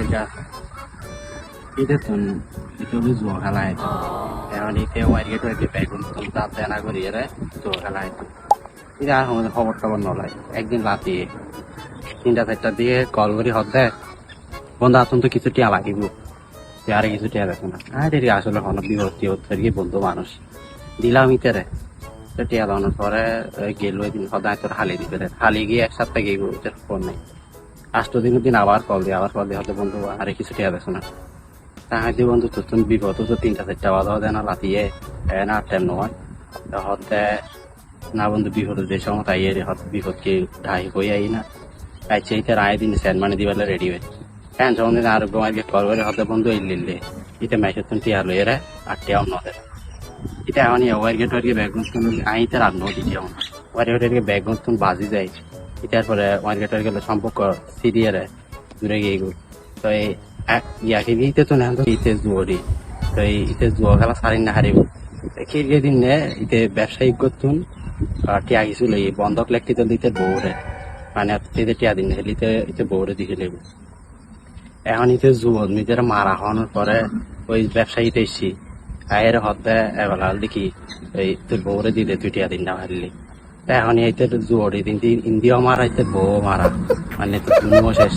এটা এটা তো itu jua kalah itu yang di tewa itu di pegun tempat yang aku dia jua kalah itu tidak ada খবর নয় একদিন রাতে 3টা-4টার দিকে কল করি হতে বন্ধু আসুন তো কিছু টিয়া লাগিব আর কিছু টিয়া দেখো না আরে আসলে কোনো বিভক্তি হচ্ছে কি বন্ধু মানুষ দিলাম ইতারে তো টিয়া লাগানোর পরে গেল ওই দিন সদায় তোর হালি দিবে হালি গিয়ে এক সপ্তাহ গিয়ে ফোন নেই 8 দিন আবার কল দিয়ে হতে বন্ধু আরে কিছু টিয়া দেখো না তাহাদি বন্ধু তো তুমি বিপদ তো 3টা-4টা বাজা দেয় না রাতিয়ে না টাইম নয় হতে না বন্ধু বিপদ যে সময় তাই হতে বিপদকে ঢাই হয়ে আই না তাই সেইটা রায় দিন স্যান মানে দিবালে রেডি হয়ে হ্যাঁ যখন দিন আরোগ্য মার্কে কল করে হতে বন্ধু ইল্লিলে এটা মেসে তুমি টিয়া লইয়ে রে আর টিয়াও নদের এটা এমন ওয়ার্কে টোয়ার্কে ব্যাগ আইতে রাত নদী যেমন ওয়ার্কে ব্যাগ তুমি বাজি যায় এটার পরে ওয়ার্কে টোয়ার্কে সম্পর্ক সিরিয়ে রে দূরে গিয়ে তো এই ইয়াকে দিতে তো না ইতে জুয়ারি তো ইতে জুয়া খেলা সারিন না হারিব খিরকে দিন নে ইতে ব্যবসায়িক করতুন টিয়া কিছু লই বন্ধক লেখতে তো দিতে বউরে মানে ইতে টিয়া দিন হেলিতে ইতে বউরে দিকে লেব এখন ইতে জুয়া নিজের মারা হওয়ার পরে ওই ব্যবসায়ীতে এসছি আয়ের হতে এবেলা দেখি এই তোর বউরে দিলে তুই টিয়া দিন না হারলি এখন এইতে জুয়ারি দিন ইন্দিও মারা ইতে বউ মারা মানে তো শেষ